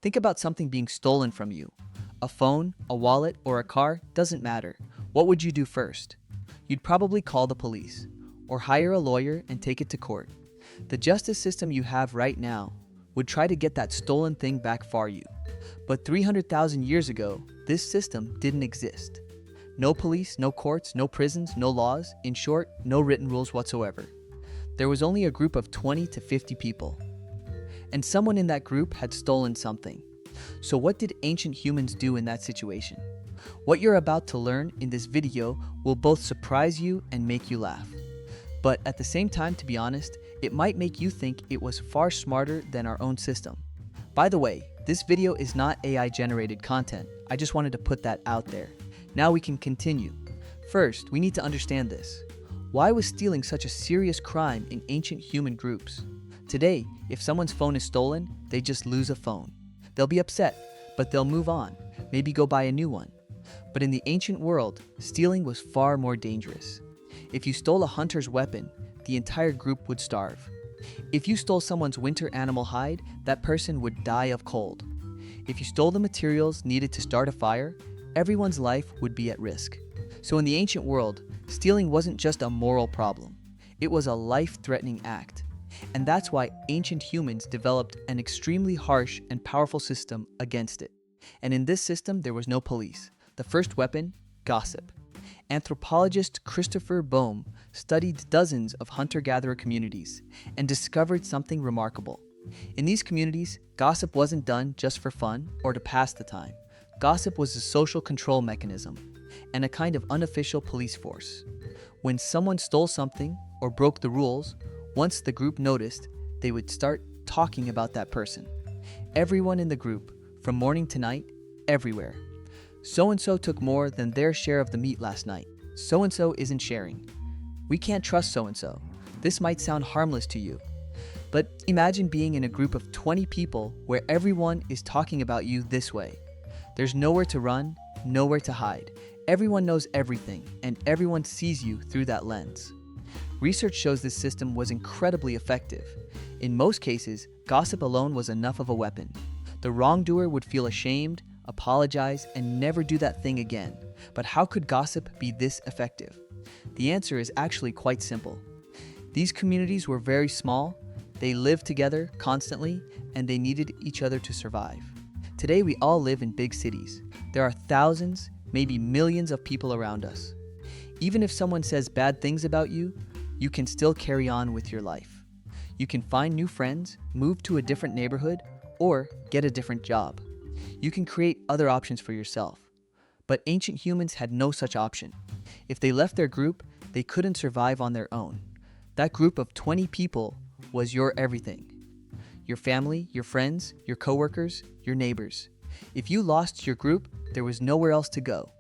Think about something being stolen from you. A phone, a wallet, or a car doesn't matter. What would you do first? You'd probably call the police, or hire a lawyer and take it to court. The justice system you have right now would try to get that stolen thing back for you. But 300,000 years ago, this system didn't exist. No police, no courts, no prisons, no laws, in short, no written rules whatsoever. There was only a group of 20 to 50 people. And someone in that group had stolen something. So what did ancient humans do in that situation? What you're about to learn in this video will both surprise you and make you laugh. But at the same time, to be honest, it might make you think it was far smarter than our own system. By the way, this video is not AI generated content. I just wanted to put that out there. Now we can continue. First, we need to understand this. Why was stealing such a serious crime in ancient human groups? Today, if someone's phone is stolen, they just lose a phone. They'll be upset, but they'll move on, maybe go buy a new one. But in the ancient world, stealing was far more dangerous. If you stole a hunter's weapon, the entire group would starve. If you stole someone's winter animal hide, that person would die of cold. If you stole the materials needed to start a fire, everyone's life would be at risk. So in the ancient world, stealing wasn't just a moral problem. It was a life-threatening act. And that's why ancient humans developed an extremely harsh and powerful system against it. And in this system, there was no police. The first weapon, gossip. Anthropologist Christopher Boehm studied dozens of hunter-gatherer communities and discovered something remarkable. In these communities, gossip wasn't done just for fun or to pass the time. Gossip was a social control mechanism and a kind of unofficial police force. When someone stole something or broke the rules, once the group noticed, they would start talking about that person. Everyone in the group, from morning to night, everywhere. So-and-so took more than their share of the meat last night. So-and-so isn't sharing. We can't trust so-and-so. This might sound harmless to you. But imagine being in a group of 20 people where everyone is talking about you this way. There's nowhere to run, nowhere to hide. Everyone knows everything, and everyone sees you through that lens. Research shows this system was incredibly effective. In most cases, gossip alone was enough of a weapon. The wrongdoer would feel ashamed, apologize, and never do that thing again. But how could gossip be this effective? The answer is actually quite simple. These communities were very small, they lived together constantly, and they needed each other to survive. Today we all live in big cities. There are thousands, maybe millions of people around us. Even if someone says bad things about you, you can still carry on with your life. You can find new friends, move to a different neighborhood, or get a different job. You can create other options for yourself. But ancient humans had no such option. If they left their group, they couldn't survive on their own. That group of 20 people was your everything. Your family, your friends, your coworkers, your neighbors. If you lost your group, there was nowhere else to go.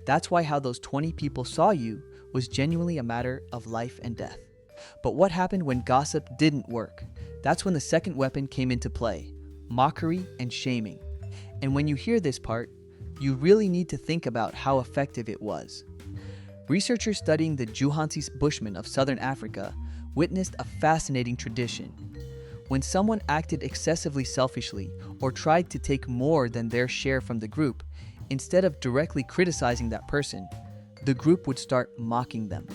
That's why how those 20 people saw you was genuinely a matter of life and death. But what happened when gossip didn't work? That's when the second weapon came into play, mockery and shaming. And when you hear this part, you really need to think about how effective it was. Researchers studying the Juhansis Bushmen of southern Africa witnessed a fascinating tradition. When someone acted excessively selfishly or tried to take more than their share from the group, instead of directly criticizing that person, the group would start mocking them.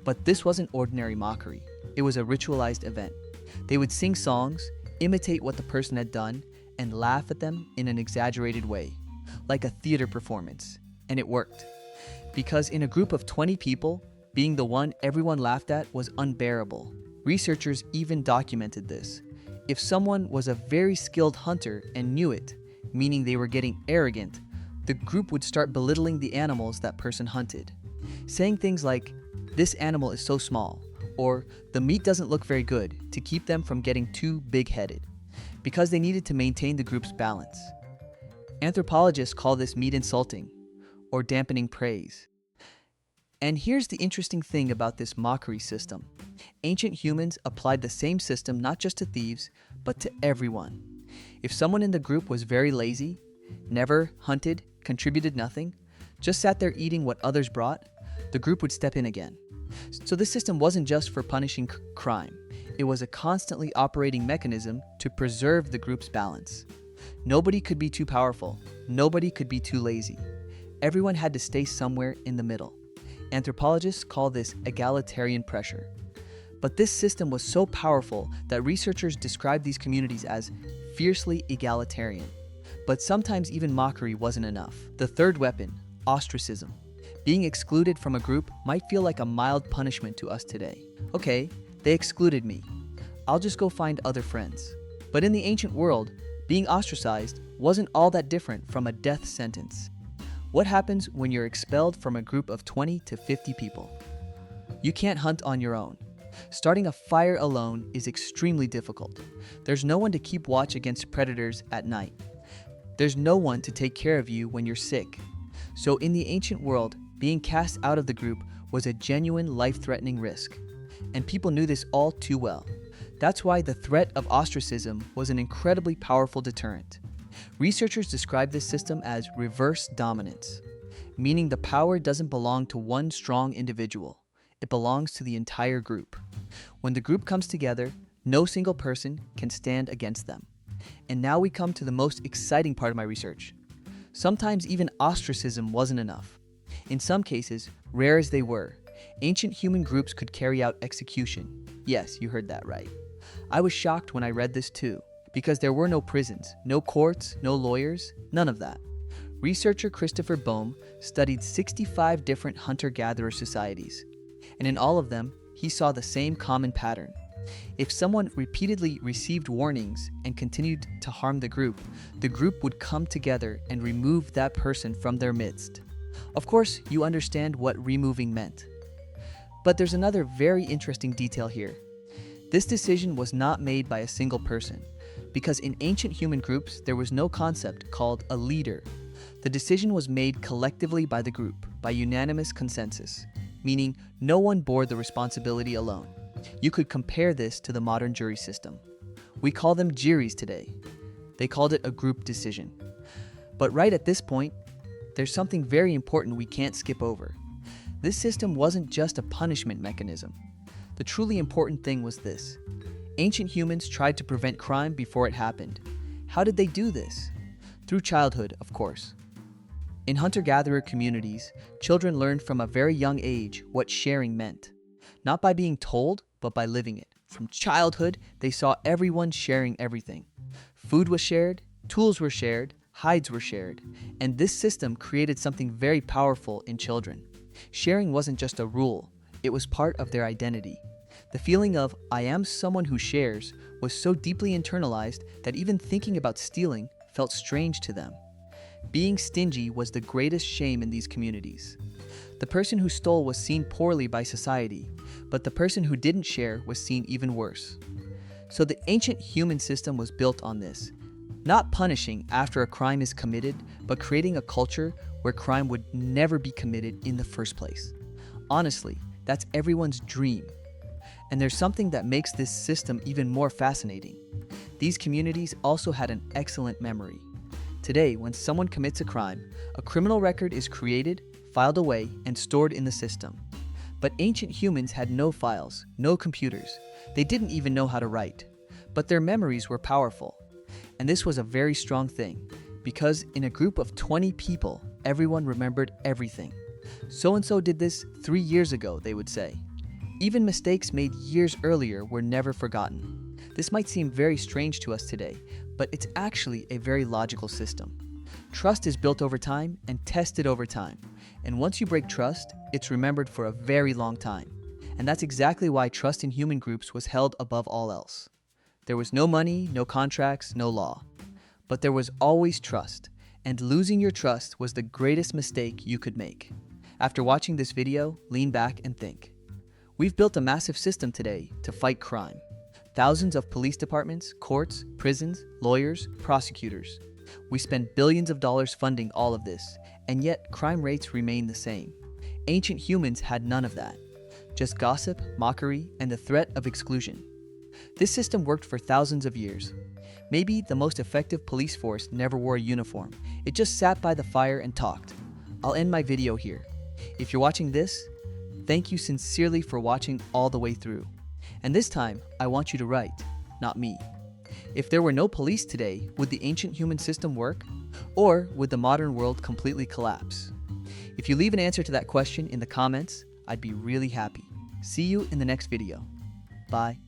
But this wasn't ordinary mockery. It was a ritualized event. They would sing songs, imitate what the person had done, and laugh at them in an exaggerated way, like a theater performance. And it worked. Because in a group of 20 people, being the one everyone laughed at was unbearable. Researchers even documented this. If someone was a very skilled hunter and knew it, meaning they were getting arrogant, the group would start belittling the animals that person hunted, saying things like, "This animal is so small," or "The meat doesn't look very good," to keep them from getting too big-headed, because they needed to maintain the group's balance. Anthropologists call this meat insulting, or dampening praise. And here's the interesting thing about this mockery system. Ancient humans applied the same system not just to thieves, but to everyone. If someone in the group was very lazy, never hunted, contributed nothing, just sat there eating what others brought, the group would step in again. So this system wasn't just for punishing crime. It was a constantly operating mechanism to preserve the group's balance. Nobody could be too powerful. Nobody could be too lazy. Everyone had to stay somewhere in the middle. Anthropologists call this egalitarian pressure. But this system was so powerful that researchers describe these communities as fiercely egalitarian. But sometimes even mockery wasn't enough. The third weapon, ostracism. Being excluded from a group might feel like a mild punishment to us today. Okay, they excluded me. I'll just go find other friends. But in the ancient world, being ostracized wasn't all that different from a death sentence. What happens when you're expelled from a group of 20 to 50 people? You can't hunt on your own. Starting a fire alone is extremely difficult. There's no one to keep watch against predators at night. There's no one to take care of you when you're sick. So in the ancient world, being cast out of the group was a genuine life-threatening risk. And people knew this all too well. That's why the threat of ostracism was an incredibly powerful deterrent. Researchers describe this system as reverse dominance, meaning the power doesn't belong to one strong individual. It belongs to the entire group. When the group comes together, no single person can stand against them. And now we come to the most exciting part of my research. Sometimes even ostracism wasn't enough. In some cases, rare as they were, ancient human groups could carry out execution. Yes, you heard that right. I was shocked when I read this too, because there were no prisons, no courts, no lawyers, none of that. Researcher Christopher Boehm studied 65 different hunter-gatherer societies, and in all of them, he saw the same common pattern. If someone repeatedly received warnings and continued to harm the group would come together and remove that person from their midst. Of course, you understand what removing meant. But there's another very interesting detail here. This decision was not made by a single person, because in ancient human groups, there was no concept called a leader. The decision was made collectively by the group, by unanimous consensus, meaning no one bore the responsibility alone. You could compare this to the modern jury system. We call them juries today. They called it a group decision. But right at this point, there's something very important we can't skip over. This system wasn't just a punishment mechanism. The truly important thing was this. Ancient humans tried to prevent crime before it happened. How did they do this? Through childhood, of course. In hunter-gatherer communities, children learned from a very young age what sharing meant. Not by being told, but by living it. From childhood, they saw everyone sharing everything. Food was shared, tools were shared, hides were shared, and this system created something very powerful in children. Sharing wasn't just a rule, it was part of their identity. The feeling of, I am someone who shares, was so deeply internalized that even thinking about stealing felt strange to them. Being stingy was the greatest shame in these communities. The person who stole was seen poorly by society, but the person who didn't share was seen even worse. So the ancient human system was built on this. Not punishing after a crime is committed, but creating a culture where crime would never be committed in the first place. Honestly, that's everyone's dream. And there's something that makes this system even more fascinating. These communities also had an excellent memory. Today, when someone commits a crime, a criminal record is created, filed away, and stored in the system. But ancient humans had no files, no computers. They didn't even know how to write. But their memories were powerful. And this was a very strong thing, because in a group of 20 people, everyone remembered everything. So-and-so did this 3 years ago, they would say. Even mistakes made years earlier were never forgotten. This might seem very strange to us today, but it's actually a very logical system. Trust is built over time and tested over time. And once you break trust, it's remembered for a very long time. And that's exactly why trust in human groups was held above all else. There was no money, no contracts, no law. But there was always trust, and losing your trust was the greatest mistake you could make. After watching this video, lean back and think. We've built a massive system today to fight crime. Thousands of police departments, courts, prisons, lawyers, prosecutors. We spend billions of dollars funding all of this, and yet crime rates remain the same. Ancient humans had none of that. Just gossip, mockery, and the threat of exclusion. This system worked for thousands of years. Maybe the most effective police force never wore a uniform. It just sat by the fire and talked. I'll end my video here. If you're watching this, thank you sincerely for watching all the way through. And this time, I want you to write, not me. If there were no police today, would the ancient human system work? Or would the modern world completely collapse? If you leave an answer to that question in the comments, I'd be really happy. See you in the next video. Bye.